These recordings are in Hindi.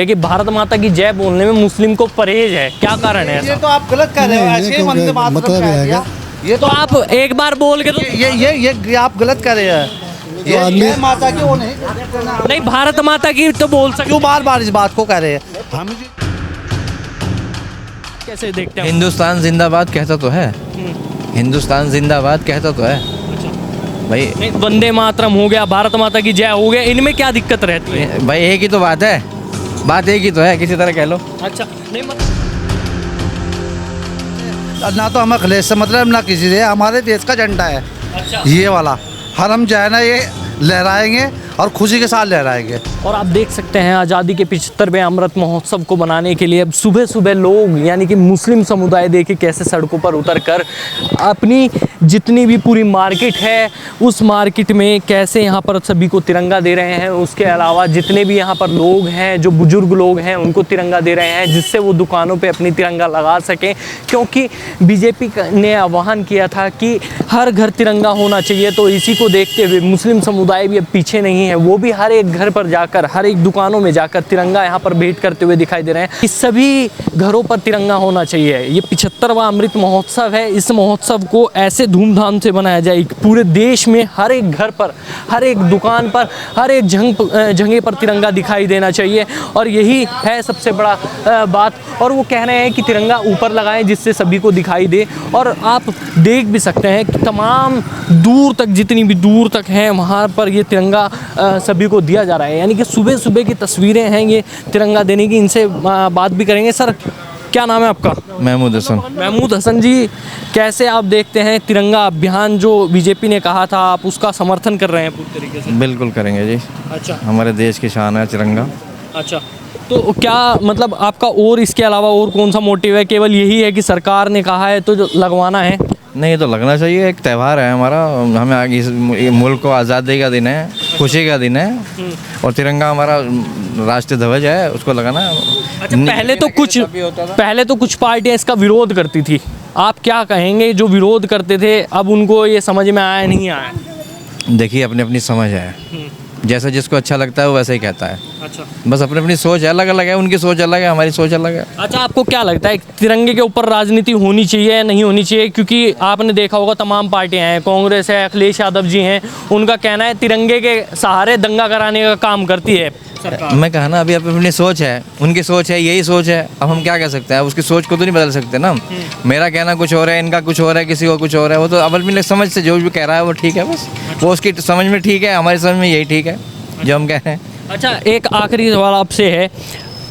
है कि भारत माता की जय बोलने में मुस्लिम को परहेज है, क्या कारण है ये ऐसा? तो आप गलत कर रहे हो। ऐसे ही वंदे मातरम मतलब कह है दिया। ये तो आप एक बार बोल के तो ये आप गलत कर रहे हैं। ये आदमी- माता की वो नहीं नहीं, भारत माता की तो बोल सकते, क्यों बार बार इस बात को कह रहे हैं हम? कैसे देखते हैं? हिंदुस्तान जिंदाबाद कहता तो है, हिंदुस्तान जिंदाबाद कहता तो है भाई। नहीं, वंदे मातरम हो गया, भारत माता की जय हो गया, इनमें क्या दिक्कत रहती है? भाई एक ही तो बात है, बात एक ही तो है, किसी तरह कह लो। अच्छा, नहीं ना तो हमें अखिलेश से मतलब ना किसी से, हमारे देश का झंडा है अच्छा। ये वाला। हर हम जो है ना ये लहराएंगे और खुशी के साथ लहराएंगे। और आप देख सकते हैं आज़ादी के 75वें अमृत महोत्सव को मनाने के लिए अब सुबह सुबह लोग यानी कि मुस्लिम समुदाय देखिए कैसे सड़कों पर उतरकर अपनी जितनी भी पूरी मार्केट है उस मार्केट में कैसे यहाँ पर सभी को तिरंगा दे रहे हैं। उसके अलावा जितने भी यहाँ पर लोग हैं, जो बुजुर्ग लोग हैं, उनको तिरंगा दे रहे हैं जिससे वो दुकानों पे अपनी तिरंगा लगा सकें, क्योंकि बीजेपी ने आह्वान किया था कि हर घर तिरंगा होना चाहिए। तो इसी को देखते हुए मुस्लिम समुदाय भी अब पीछे नहीं है, वो भी हर एक घर पर जाकर, हर एक दुकानों में जाकर तिरंगा यहाँ पर भेंट करते हुए दिखाई दे रहे हैं कि सभी घरों पर तिरंगा होना चाहिए। ये 75वां अमृत महोत्सव है, इस महोत्सव को ऐसे धूमधाम से बनाया जाए पूरे देश में हर एक घर पर, हर एक दुकान पर, हर एक जगह पर तिरंगा दिखाई देना चाहिए। और यही है सबसे बड़ा बात। और वो कह रहे हैं कि तिरंगा ऊपर लगाएं जिससे सभी को दिखाई दे। और आप देख भी सकते हैं कि तमाम दूर तक, जितनी भी दूर तक हैं वहाँ पर ये तिरंगा सभी को दिया जा रहा है। यानी कि सुबह सुबह की तस्वीरें हैं ये तिरंगा देने की। इनसे बात भी करेंगे। सर, क्या नाम है आपका? महमूद हसन। महमूद हसन जी, कैसे आप देखते हैं तिरंगा अभियान जो बीजेपी ने कहा था, आप उसका समर्थन कर रहे हैं पूरी तरीके से? बिल्कुल करेंगे जी, अच्छा हमारे देश की शान है तिरंगा। अच्छा, तो क्या मतलब आपका और इसके अलावा और कौन सा मोटिव है? केवल यही है कि सरकार ने कहा है तो जो लगवाना है? नहीं, तो लगना चाहिए, एक त्यौहार है हमारा, हमें आगे इस मुल्क को आज़ादी का दिन है, खुशी का दिन है, और तिरंगा हमारा राष्ट्रीय ध्वज है, उसको लगाना। अच्छा, पहले तो कुछ पार्टियां इसका विरोध करती थी, आप क्या कहेंगे? जो विरोध करते थे अब उनको ये समझ में आया नहीं आया? देखिए, अपनी अपनी समझ है, जैसा जिसको अच्छा लगता है वो वैसा ही कहता है। अच्छा, बस अपनी अपनी सोच अलग अलग है, उनकी सोच अलग है, हमारी सोच अलग है। अच्छा, आपको क्या लगता है तिरंगे के ऊपर राजनीति होनी चाहिए या नहीं होनी चाहिए? क्योंकि आपने देखा होगा तमाम पार्टियां हैं, कांग्रेस है, अखिलेश यादव जी हैं, उनका कहना है तिरंगे के सहारे दंगा कराने का काम करती है सरकार। मैं कहा ना, अभी अपनी सोच है, उनकी सोच है, यही सोच है, अब हम क्या कह सकते हैं? उसकी सोच को तो नहीं बदल सकते ना। मेरा कहना कुछ और है, इनका कुछ और है, किसी को कुछ और है, वो तो अब अपनी समझ से जो भी कह रहा है वो ठीक है, बस वो उसकी समझ में ठीक है, हमारी समझ में यही ठीक है जो हम कह रहे हैं। अच्छा, एक आखिरी सवाल आपसे है।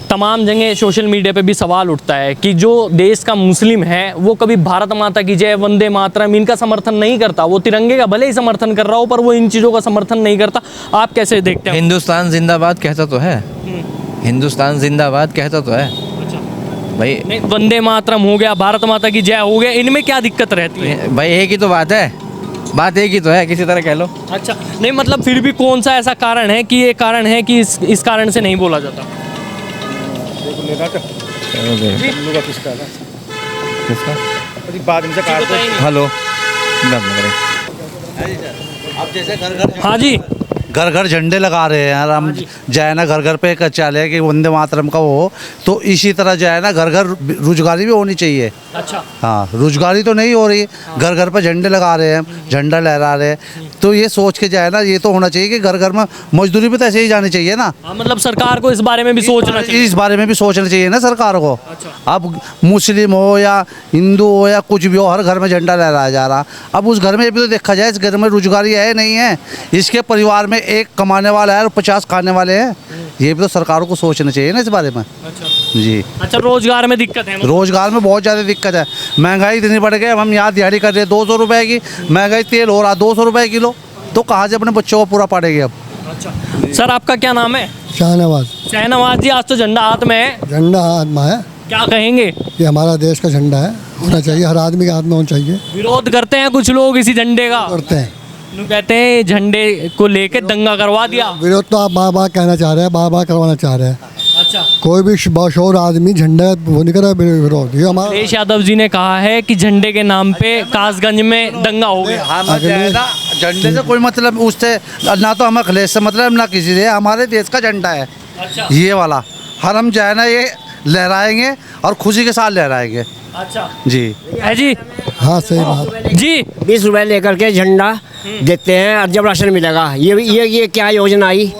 तमाम जगह सोशल मीडिया पे भी सवाल उठता है कि जो देश का मुस्लिम है वो कभी भारत माता की जय, वंदे मातरम इनका समर्थन नहीं करता। वो तिरंगे का भले ही समर्थन कर रहा हो पर वो इन चीज़ों का समर्थन नहीं करता। आप कैसे देखते हैं? हिंदुस्तान जिंदाबाद कहता तो है, हिंदुस्तान जिंदाबाद कहता तो है भाई। नहीं, वंदे मातरम हो गया, भारत माता की जय हो गया, इनमें क्या दिक्कत रहती है? भाई एक ही तो बात है, बात एक ही तो है, किसी तरह कह लो। अच्छा, नहीं मतलब फिर भी कौन सा ऐसा कारण है कि ये कारण है कि इस कारण से नहीं बोला जाता? किसका? हेलो, बात ना करें। हाँ जी, घर घर झंडे लगा रहे हैं यार हम। जो है ना घर घर पे एक चाले कि वंदे मातरम का हो, तो इसी तरह जो है ना घर घर रोजगारी भी होनी चाहिए। अच्छा, हाँ, रोजगारी तो नहीं हो रही, घर घर पर झंडे लगा रहे हैं, झंडा लहरा रहे हैं, तो ये सोच के जो है ना ये तो होना चाहिए कि घर घर में मजदूरी भी तो ऐसे ही जानी चाहिए ना। हाँ, मतलब सरकार को इस बारे में भी सोचना चाहिए। इस बारे में भी सोचना चाहिए ना सरकार को। अब मुस्लिम हो या हिंदू हो या कुछ भी हो, हर घर में झंडा लहराया जा रहा। अब उस घर में भी तो देखा जाए, इस घर में रोजगारी है नहीं है, इसके परिवार में एक कमाने वाला है और 50 खाने वाले हैं, ये भी तो सरकारों को सोचना चाहिए ना इस बारे में। अच्छा जी, अच्छा, रोजगार में दिक्कत है? रोजगार में बहुत ज़्यादा दिक्कत है, महंगाई इतनी बढ़ गई। हम यहाँ दिहाड़ी कर रहे हैं 200 रुपए की महंगाई, तेल हो रहा 200 रुपए किलो, तो कहाँ से अपने बच्चों को पूरा पड़ेगी अब। अच्छा, सर आपका क्या नाम है? शाहनवाज। शहनवाज जी, आज तो झंडा हाथ में है, झंडा हाथ में है, क्या कहेंगे? ये हमारा देश का झंडा है, होना चाहिए, हर आदमी के हाथ में होना चाहिए। विरोध करते हैं कुछ लोग इसी झंडे का, करते हैं नु कहते हैं झंडे को लेके दंगा करवा दिया। विरोध तो आप बार बार कहना चाह रहे हैं, बार बार करवाना चाह रहे हैं। अच्छा, कोई भी बाशोर आदमी झंडा वो नहीं कर रहा है विरोध, ये हमारा। अखिलेश यादव जी ने कहा है कि झंडे के नाम पे कासगंज में दंगा हो गया। हमें जो है ना झंडे से कोई मतलब, उससे ना तो हमें अखिलेश से मतलब ना किसी से, हमारे देश का झंडा है अच्छा, ये वाला। हरम जो है ना ये लहराएंगे और खुशी के साथ लहराएंगे। अच्छा जी है जी। हाँ सही बात। जी 20 रुपए लेकर के झंडा देते हैं और जब राशन मिलेगा ये क्या योजना आई।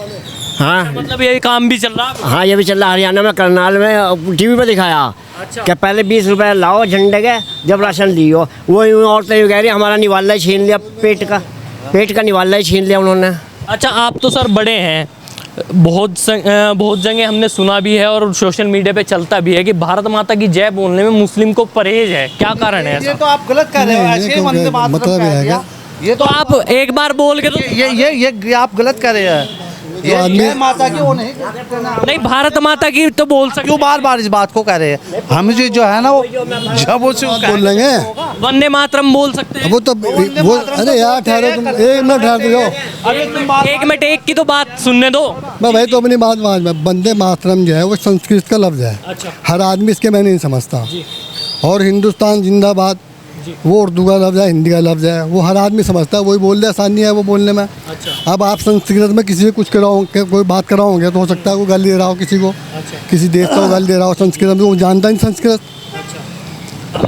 हाँ मतलब ये काम भी चल रहा है। हाँ ये भी चल रहा, हरियाणा में करनाल में टीवी पे दिखाया अच्छा। कि पहले 20 रुपए लाओ झंडे के, जब राशन लियो। वो औरतें यूँ कह रही हमारा निवाला ही छीन लिया, पेट का निवाला ही छीन लिया उन्होंने। अच्छा आप तो सर बड़े हैं, बहुत जगह हमने सुना भी है और सोशल मीडिया पे चलता भी है कि भारत माता की जय बोलने में मुस्लिम को परहेज है, क्या कारण है ये ऐसा? तो आप गलत कह रहे हो, नहीं, ये ऐसे ही क्यों वंदे कह- मातरम मतलब कह ये है दिया। क्या? ये तो आप एक बार बोल के तो ये आप गलत कर रहे हैं। ये आदमी- जय माता की वो नहीं नहीं, भारत माता की तो बोल सकते, क्यों बार बार इस बात को कह रहे हैं? हम जो है ना वो जब उसे बोल लेंगे वंदे मातरम बोल सकते हैं। वो तो वो अरे यार ठहरो तुम, 1 मिनट ठहर तो जाओ। एक मिनट, एक की तो बात सुनने दो। मैं भाई तो अपनी बात मान में, वंदे मातरम जो है वो संस्कृत का लफ्ज़ है। अच्छा। हर आदमी इसके मैं नहीं समझता। और हिंदुस्तान जिंदाबाद वो उर्दू का लफ्ज़ है, हिंदी का लफ्ज़ है, वो हर आदमी समझता है, वही बोल दे, आसानी है वो बोलने में। अच्छा। अब आप संस्कृत में किसी से कुछ कराओगे, कोई बात कराओगे तो हो सकता है कोई गाली दे रहा हो किसी को, किसी देश को गाली दे रहा हो संस्कृत में, वो जानता नहीं संस्कृत।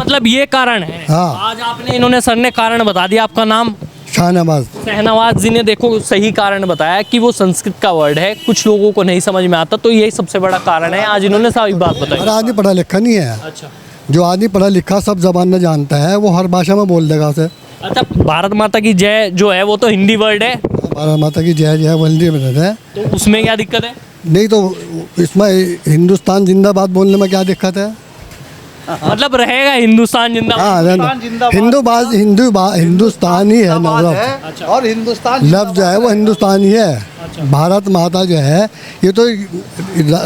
मतलब ये कारण है। हाँ। आज आपने, इन्होंने सर ने कारण बता दिया। आपका नाम? शाहनवाज। शहनवाज जी ने देखो सही कारण बताया कि वो संस्कृत का वर्ड है, कुछ लोगों को नहीं समझ में आता, तो यही सबसे बड़ा कारण है। आज इन्होंने सारी बात हर बताई। आदमी पढ़ा लिखा नहीं है। अच्छा। जो आदमी पढ़ा लिखा सब जबान में जानता है वो हर भाषा में बोल देगा उसे। अच्छा, भारत माता की जय जो है वो तो हिंदी वर्ड है, भारत माता की जय जय वंदे मातरम है। तो उसमें क्या दिक्कत है? नहीं तो इसमें हिंदुस्तान जिंदाबाद बोलने में क्या दिक्कत है? मतलब रहेगा हिंदुस्तान जिंदाबाद। हाँ हिंदुस्तान ही है ना लफ्ज़। और हिंदुस्तान लफ्ज़ जो है वो हिंदुस्तान ही है। भारत माता जो है ये तो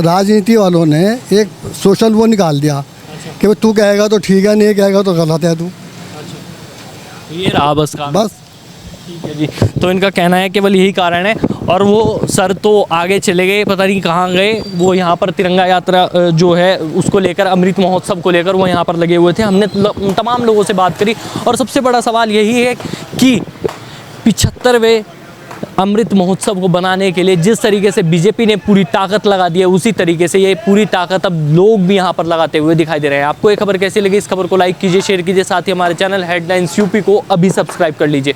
राजनीति वालों ने एक सोशल वो निकाल दिया कि तू कहेगा तो ठीक है, नहीं कहेगा तो गलत है तू। ये रहा बस का। बस ठीक है जी। तो इनका कहना है केवल यही कारण है। और वो सर तो आगे चले गए, पता नहीं कहाँ गए। वो यहाँ पर तिरंगा यात्रा जो है उसको लेकर, अमृत महोत्सव को लेकर वो यहाँ पर लगे हुए थे। हमने तमाम लोगों से बात करी और सबसे बड़ा सवाल यही है कि 75वें अमृत महोत्सव को बनाने के लिए जिस तरीके से बीजेपी ने पूरी ताकत लगा दी है, उसी तरीके से ये पूरी ताकत अब लोग भी यहाँ पर लगाते हुए दिखाई दे रहे हैं। आपको ये खबर कैसी लगी? इस खबर को लाइक कीजिए, शेयर कीजिए, साथ ही हमारे चैनल हेडलाइंस यूपी को अभी सब्सक्राइब कर लीजिए।